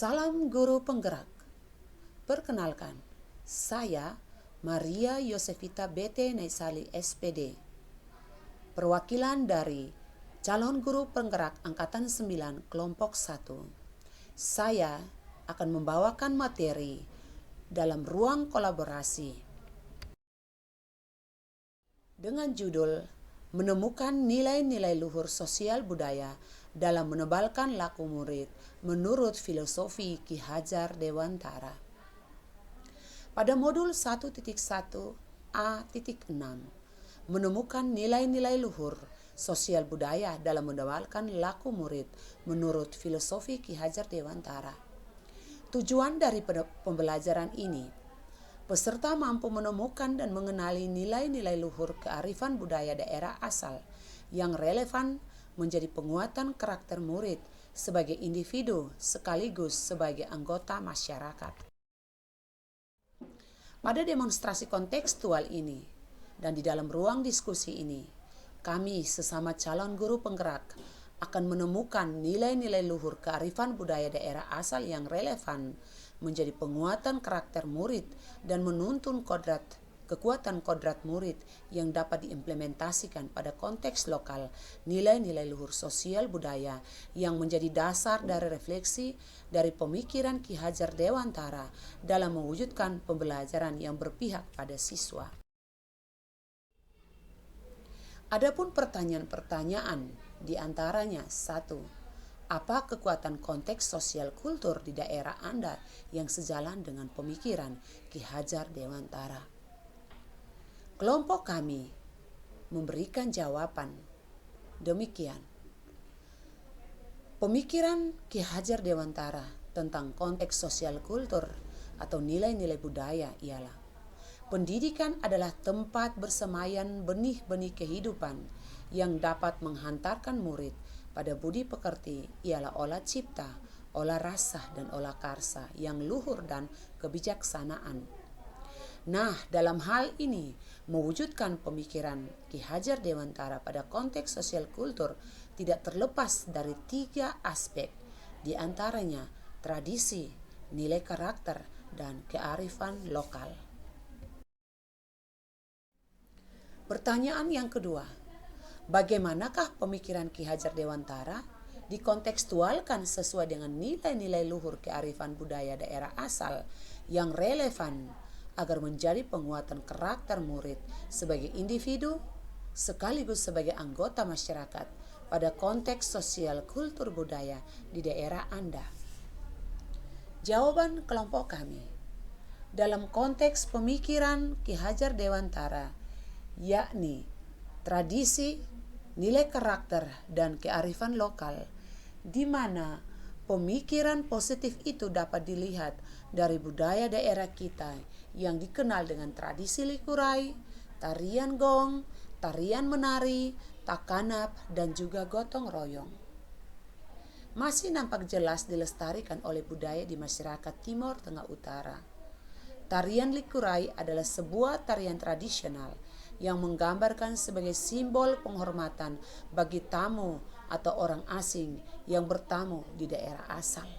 Salam Guru Penggerak. Perkenalkan, saya Maria Yosefita B.T. Naisali SPD, perwakilan dari calon guru penggerak Angkatan 9 Kelompok 1. Saya akan membawakan materi dalam ruang kolaborasi dengan judul Menemukan Nilai-Nilai Luhur Sosial Budaya dalam Menebalkan Laku Murid menurut filosofi Ki Hajar Dewantara. Pada modul 1.1a.6, menemukan nilai-nilai luhur sosial budaya dalam menebalkan laku murid menurut filosofi Ki Hajar Dewantara. Tujuan dari pembelajaran ini, peserta mampu menemukan dan mengenali nilai-nilai luhur kearifan budaya daerah asal yang relevan menjadi penguatan karakter murid sebagai individu sekaligus sebagai anggota masyarakat. Pada demonstrasi kontekstual ini dan di dalam ruang diskusi ini, kami sesama calon guru penggerak akan menemukan nilai-nilai luhur kearifan budaya daerah asal yang relevan menjadi penguatan karakter murid dan menuntun kekuatan kodrat murid yang dapat diimplementasikan pada konteks lokal, nilai-nilai luhur sosial budaya yang menjadi dasar dari refleksi dari pemikiran Ki Hajar Dewantara dalam mewujudkan pembelajaran yang berpihak pada siswa. Adapun pertanyaan-pertanyaan di antaranya: 1. Apa kekuatan konteks sosial kultur di daerah Anda yang sejalan dengan pemikiran Ki Hajar Dewantara? Kelompok kami memberikan jawaban demikian. Pemikiran Ki Hajar Dewantara tentang konteks sosial kultur atau nilai-nilai budaya ialah: pendidikan adalah tempat bersemaian benih-benih kehidupan yang dapat menghantarkan murid pada budi pekerti ialah olah cipta, olah rasa, dan olah karsa yang luhur dan kebijaksanaan. Nah, dalam hal ini, mewujudkan pemikiran Ki Hajar Dewantara pada konteks sosial kultur tidak terlepas dari 3 aspek, di antaranya tradisi, nilai karakter, dan kearifan lokal. Pertanyaan yang kedua, bagaimanakah pemikiran Ki Hajar Dewantara dikontekstualkan sesuai dengan nilai-nilai luhur kearifan budaya daerah asal yang relevan agar menjadi penguatan karakter murid sebagai individu sekaligus sebagai anggota masyarakat pada konteks sosial kultur budaya di daerah Anda? Jawaban kelompok kami, dalam konteks pemikiran Ki Hajar Dewantara, yakni tradisi, nilai karakter, dan kearifan lokal, di mana pemikiran positif itu dapat dilihat dari budaya daerah kita yang dikenal dengan tradisi likurai, tarian gong, tarian menari, takanap, dan juga gotong royong. Masih nampak jelas dilestarikan oleh budaya di masyarakat Timur Tengah Utara. Tarian likurai adalah sebuah tarian tradisional yang menggambarkan sebagai simbol penghormatan bagi tamu atau orang asing yang bertamu di daerah asal.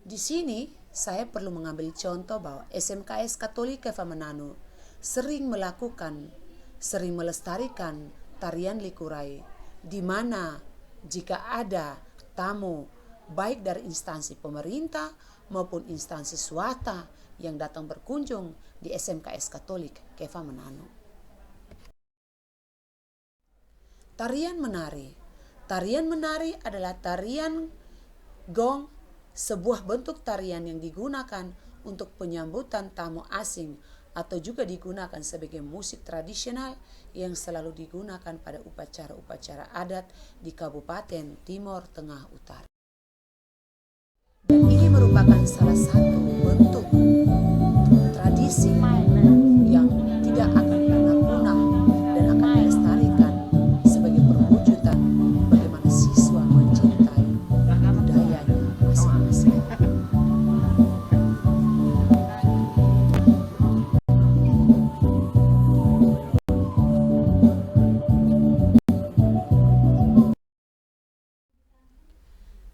Di sini saya perlu mengambil contoh bahwa SMKS Katolik Kefa Mananu sering melestarikan tarian likurai, di mana jika ada tamu baik dari instansi pemerintah maupun instansi swasta yang datang berkunjung di SMKS Katolik Kefa Mananu. Tarian menari. Tarian menari adalah tarian gong, sebuah bentuk tarian yang digunakan untuk penyambutan tamu asing atau juga digunakan sebagai musik tradisional yang selalu digunakan pada upacara-upacara adat di Kabupaten Timur Tengah Utara. Dan ini merupakan salah satu bentuk tradisi yang tidak akan pernah punah dan akan dilestarikan sebagai perwujudan bagaimana siswa mencintai budayanya masing-masing.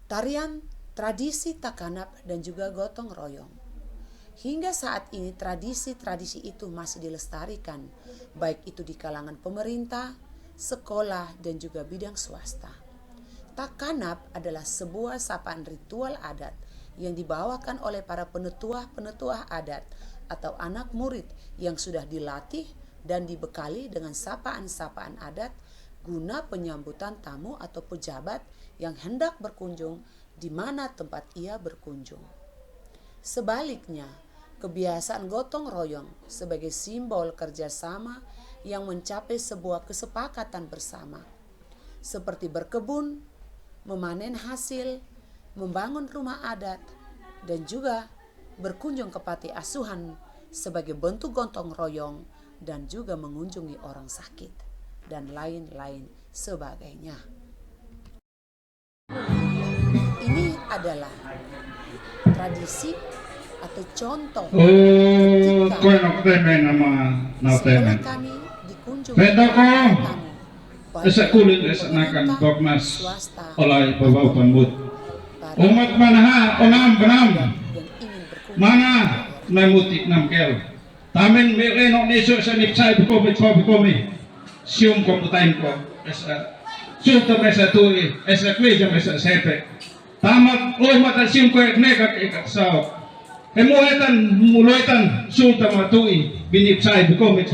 tarian tradisi takanap dan juga gotong royong. Hingga saat ini tradisi-tradisi itu masih dilestarikan, baik itu di kalangan pemerintah, sekolah, dan juga bidang swasta. Takanap adalah sebuah sapaan ritual adat yang dibawakan oleh para penetua-penetua adat atau anak murid yang sudah dilatih dan dibekali dengan sapaan-sapaan adat guna penyambutan tamu atau pejabat yang hendak berkunjung di mana tempat ia berkunjung. Sebaliknya, kebiasaan gotong royong sebagai simbol kerjasama yang mencapai sebuah kesepakatan bersama, seperti berkebun, memanen hasil, membangun rumah adat, dan juga berkunjung ke panti asuhan sebagai bentuk gotong royong dan juga mengunjungi orang sakit, dan lain-lain sebagainya. Ini adalah tradisi atau contoh ketika sekolah kami dikunjungi oleh tamu, Esa kulit esa nakan dogmas oleh bawa pambut. Umat mana onam benam mana namutik namkel. Tamen meleno neso sa nipsay bikomi sium komputain ko esa sulta mesa tui esa kweja mesa sepe. Tamat umat sium ko neka ikat sao. Emuetan muluetan sulta matui binipsay bikomi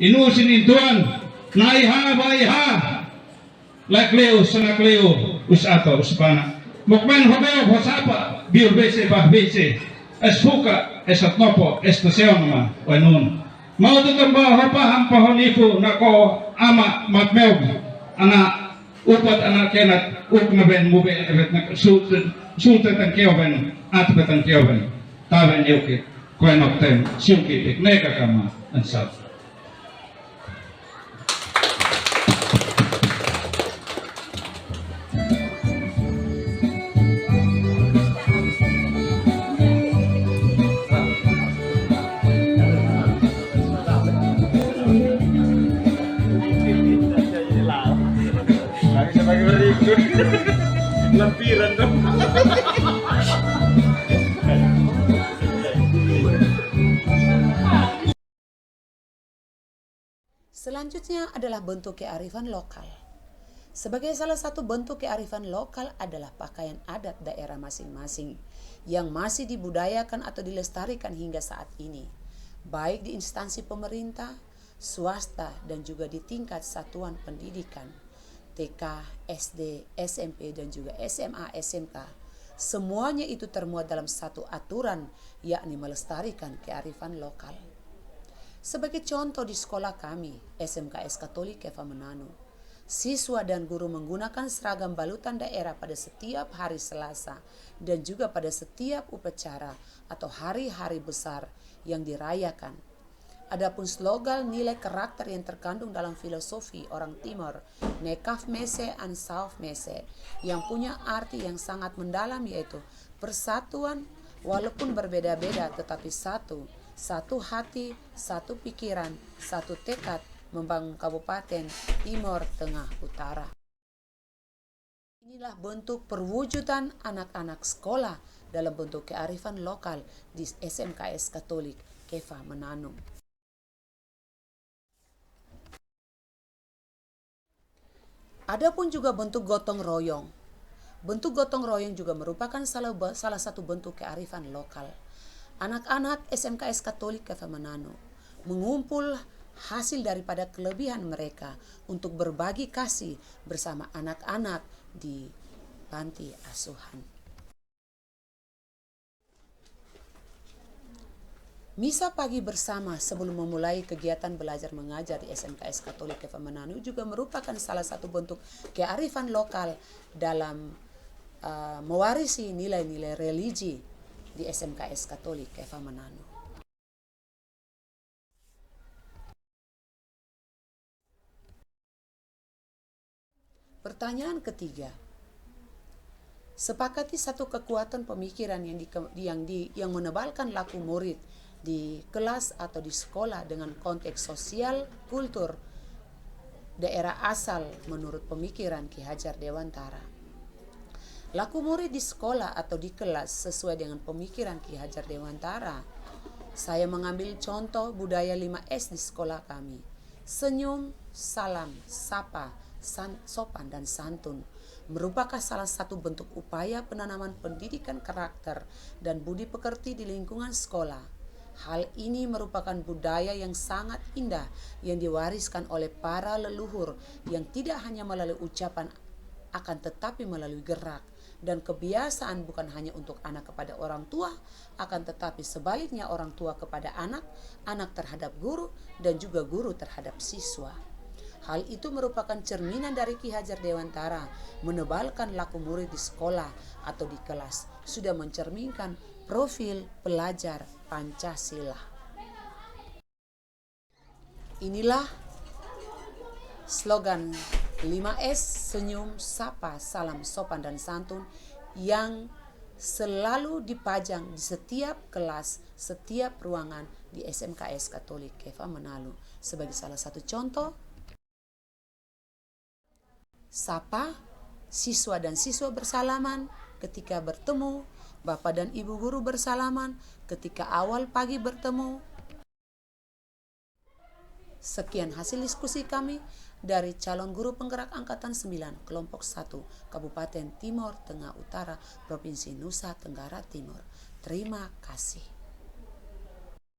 inusin intuan. Naiha baiha lakleo sanakleo usato uspana mukmen hobeo hosapa biur bese bah bese esfuka esatnopo estasionma wanun mau tutamba hopa hampa honifu nako ama matmeog ana upat ana kenat ukna ben mube evet nak sultan tan keoben atbetan keoben taben yoke koenokten siuki neka kama ansat. Lampiran dong. Selanjutnya adalah bentuk kearifan lokal. Sebagai salah satu bentuk kearifan lokal adalah pakaian adat daerah masing-masing yang masih dibudayakan atau dilestarikan hingga saat ini, baik di instansi pemerintah, swasta, dan juga di tingkat satuan pendidikan, TK, SD, SMP, dan juga SMA, SMK. Semuanya itu termuat dalam satu aturan, yakni melestarikan kearifan lokal. Sebagai contoh di sekolah kami, SMKS Katolik Kefa Menanu, siswa dan guru menggunakan seragam balutan daerah pada setiap hari Selasa dan juga pada setiap upacara atau hari-hari besar yang dirayakan. Adapun slogan nilai karakter yang terkandung dalam filosofi orang Timur, Nekaf Mese and Sauf Mese, yang punya arti yang sangat mendalam, yaitu persatuan walaupun berbeda-beda tetapi satu hati, satu pikiran, satu tekad membangun Kabupaten Timur Tengah Utara. Inilah bentuk perwujudan anak-anak sekolah dalam bentuk kearifan lokal di SMKS Katolik Kefa Menanu. Adapun juga bentuk gotong royong. Bentuk gotong royong juga merupakan salah satu bentuk kearifan lokal. Anak-anak SMKS Katolik Kefa Menanu mengumpul hasil daripada kelebihan mereka untuk berbagi kasih bersama anak-anak di panti asuhan. Misa pagi bersama sebelum memulai kegiatan belajar mengajar di SMKS Katolik Kefa Menanu juga merupakan salah satu bentuk kearifan lokal dalam mewarisi nilai-nilai religi di SMKS Katolik Kefa Menanu. Pertanyaan ketiga. Sepakati satu kekuatan pemikiran yang menebalkan laku murid di kelas atau di sekolah dengan konteks sosial, kultur, daerah asal menurut pemikiran Ki Hajar Dewantara. Laku murid di sekolah atau di kelas sesuai dengan pemikiran Ki Hajar Dewantara. Saya mengambil contoh budaya 5S di sekolah kami. Senyum, salam, sapa, sopan dan santun merupakan salah satu bentuk upaya penanaman pendidikan karakter dan budi pekerti di lingkungan sekolah. Hal ini merupakan budaya yang sangat indah yang diwariskan oleh para leluhur yang tidak hanya melalui ucapan akan tetapi melalui gerak dan kebiasaan, bukan hanya untuk anak kepada orang tua, akan tetapi sebaliknya orang tua kepada anak, anak terhadap guru, dan juga guru terhadap siswa. Hal itu merupakan cerminan dari Ki Hajar Dewantara, menebalkan laku murid di sekolah atau di kelas, sudah mencerminkan profil pelajar Pancasila. Inilah slogan 5S, senyum, sapa, salam, sopan, dan santun yang selalu dipajang di setiap kelas, setiap ruangan di SMKS Katolik Keva Manado. Sebagai salah satu contoh, sapa, siswa dan siswa bersalaman ketika bertemu, bapak dan ibu guru bersalaman ketika awal pagi bertemu. Sekian hasil diskusi kami dari calon guru penggerak Angkatan 9, Kelompok 1, Kabupaten Timor Tengah Utara, Provinsi Nusa Tenggara Timur. Terima kasih.